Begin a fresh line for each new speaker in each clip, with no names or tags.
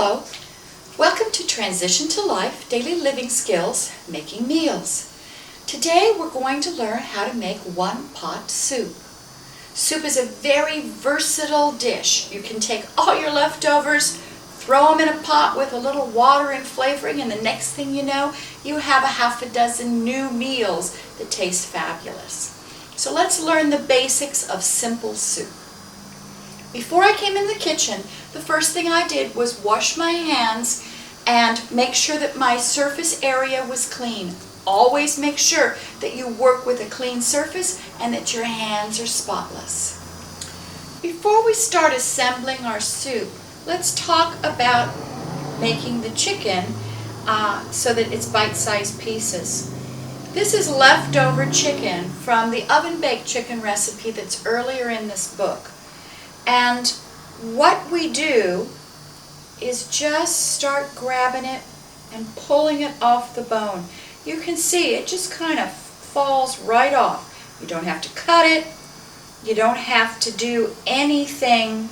Hello, welcome to Transition to Life, Daily Living Skills, Making Meals. Today we're going to learn how to make one-pot soup. Soup is a very versatile dish. You can take all your leftovers, throw them in a pot with a little water and flavoring, and the next thing you know, you have a half a dozen new meals that taste fabulous. So let's learn the basics of simple soup. Before I came in the kitchen, the first thing I did was wash my hands and make sure that my surface area was clean. Always make sure that you work with a clean surface and that your hands are spotless. Before we start assembling our soup, let's talk about making the chicken so that it's bite-sized pieces. This is leftover chicken from the oven-baked chicken recipe that's earlier in this book. And what we do is just start grabbing it and pulling it off the bone. You can see it just kind of falls right off. You don't have to cut it. You don't have to do anything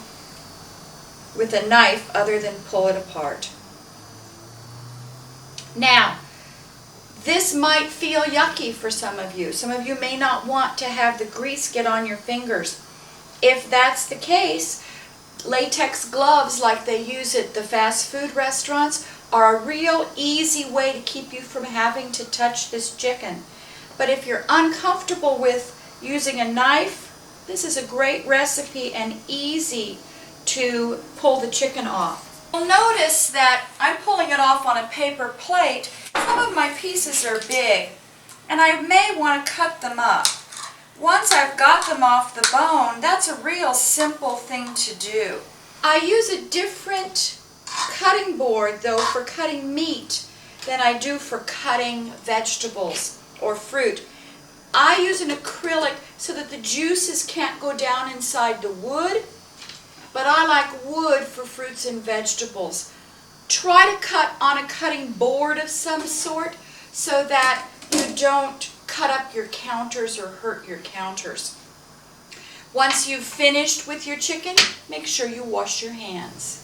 with a knife other than pull it apart. Now, this might feel yucky for some of you. Some of you may not want to have the grease get on your fingers. If that's the case, latex gloves like they use at the fast food restaurants are a real easy way to keep you from having to touch this chicken. But if you're uncomfortable with using a knife, this is a great recipe and easy to pull the chicken off. You'll notice that I'm pulling it off on a paper plate. Some of my pieces are big, and I may want to cut them up. Once I've got them off the bone, that's a real simple thing to do. I use a different cutting board, though, for cutting meat than I do for cutting vegetables or fruit. I use an acrylic so that the juices can't go down inside the wood, but I like wood for fruits and vegetables. Try to cut on a cutting board of some sort so that you don't cut up your counters or hurt your counters. Once you've finished with your chicken, make sure you wash your hands.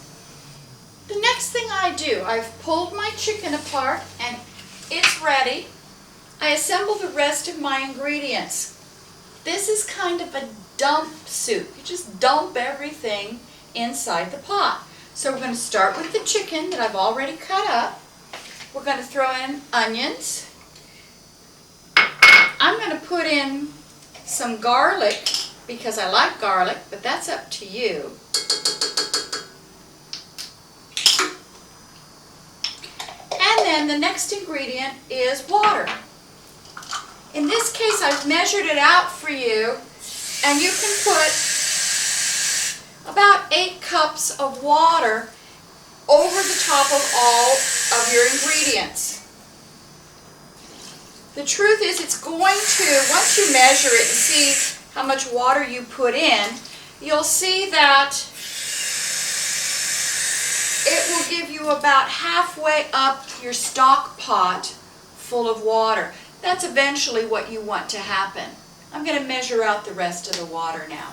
The next thing I do, I've pulled my chicken apart and it's ready. I assemble the rest of my ingredients. This is kind of a dump soup. You just dump everything inside the pot. So we're going to start with the chicken that I've already cut up. We're going to throw in onions. I'm going to put in some garlic because I like garlic, but that's up to you. And then the next ingredient is water. In this case, I've measured it out for you, and you can put about 8 cups of water over the top of all of your ingredients. The truth is it's going to, once you measure it and see how much water you put in, you'll see that it will give you about halfway up your stock pot full of water. That's eventually what you want to happen. I'm going to measure out the rest of the water now.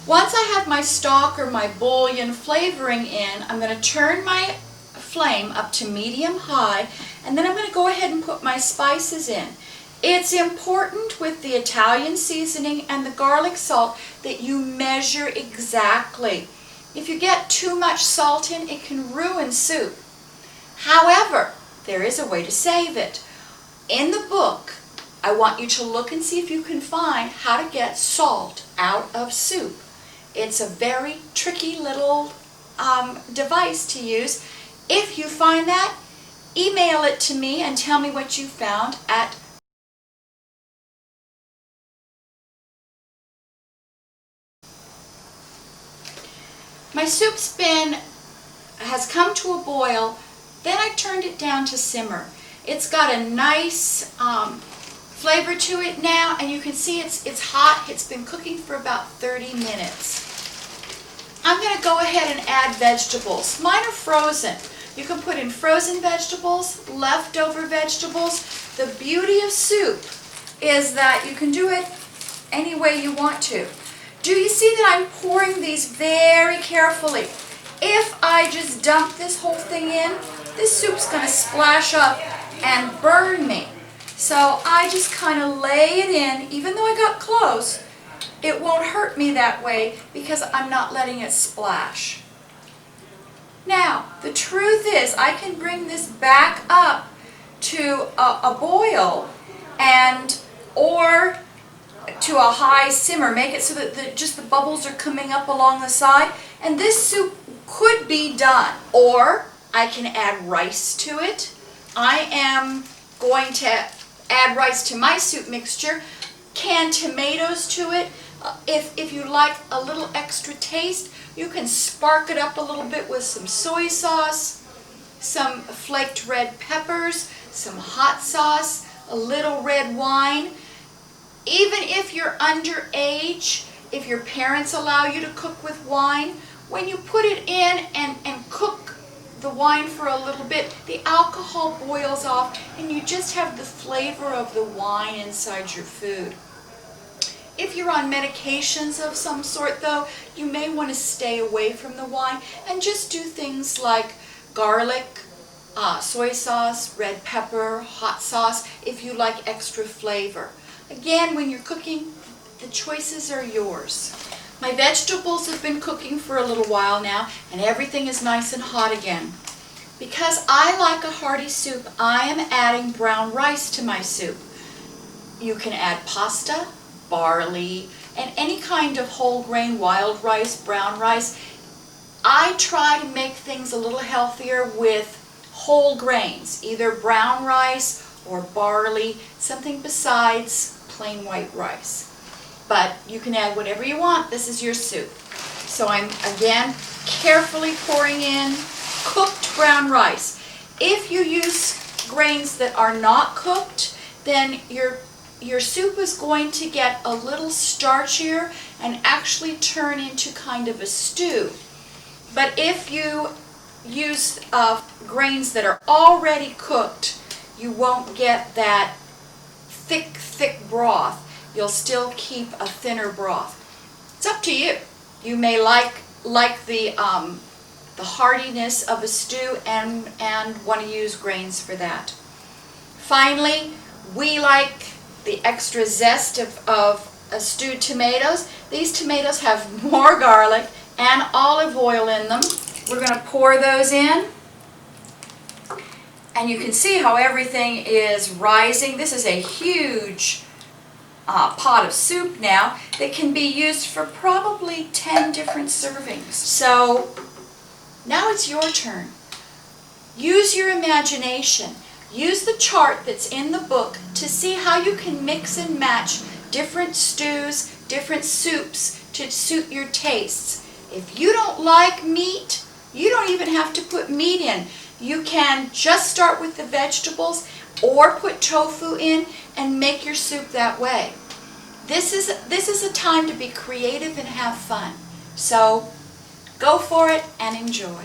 Once I have my stock or my bouillon flavoring in, I'm going to turn my flame up to medium-high, and then I'm going to go ahead and put my spices in. It's important with the Italian seasoning and the garlic salt that you measure exactly. If you get too much salt in, it can ruin soup. However, there is a way to save it. In the book, I want you to look and see if you can find how to get salt out of soup. It's a very tricky little device to use. If you find that, email it to me and tell me what you found at My soup's has come to a boil, then I turned it down to simmer. It's got a nice flavor to it now, and you can see it's hot. It's been cooking for about 30 minutes. I'm going to go ahead and add vegetables. Mine are frozen. You can put in frozen vegetables, leftover vegetables. The beauty of soup is that you can do it any way you want to. Do you see that I'm pouring these very carefully? If I just dump this whole thing in, this soup's going to splash up and burn me. So I just kind of lay it in, even though I got close. It won't hurt me that way because I'm not letting it splash. Now, the truth is, I can bring this back up to a boil or to a high simmer. Make it so that just the bubbles are coming up along the side. And this soup could be done. Or I can add rice to it. I am going to add rice to my soup mixture. Canned tomatoes to it. If you like a little extra taste, you can spark it up a little bit with some soy sauce, some flaked red peppers, some hot sauce, a little red wine. Even if you're underage, if your parents allow you to cook with wine, when you put it in and cook the wine for a little bit, the alcohol boils off and you just have the flavor of the wine inside your food. If you're on medications of some sort though, you may want to stay away from the wine and just do things like garlic, soy sauce, red pepper, hot sauce, if you like extra flavor. Again, when you're cooking, the choices are yours. My vegetables have been cooking for a little while now, and everything is nice and hot again. Because I like a hearty soup, I am adding brown rice to my soup. You can add pasta, barley, and any kind of whole grain, wild rice, brown rice. I try to make things a little healthier with whole grains, either brown rice or barley, something besides plain white rice. But you can add whatever you want. This is your soup. So I'm, again, carefully pouring in cooked brown rice. If you use grains that are not cooked, then your soup is going to get a little starchier and actually turn into kind of a stew. But if you use grains that are already cooked, you won't get that thick broth. You'll still keep a thinner broth. It's up to you. You may like the heartiness of a stew and want to use grains for that. Finally, we like the extra zest of stewed tomatoes. These tomatoes have more garlic and olive oil in them. We're going to pour those in. And you can see how everything is rising. This is a huge pot of soup now that can be used for probably 10 different servings. So now it's your turn. Use your imagination. Use the chart that's in the book to see how you can mix and match different stews, different soups to suit your tastes. If you don't like meat, you don't even have to put meat in. You can just start with the vegetables or put tofu in and make your soup that way. This is a time to be creative and have fun. So go for it and enjoy.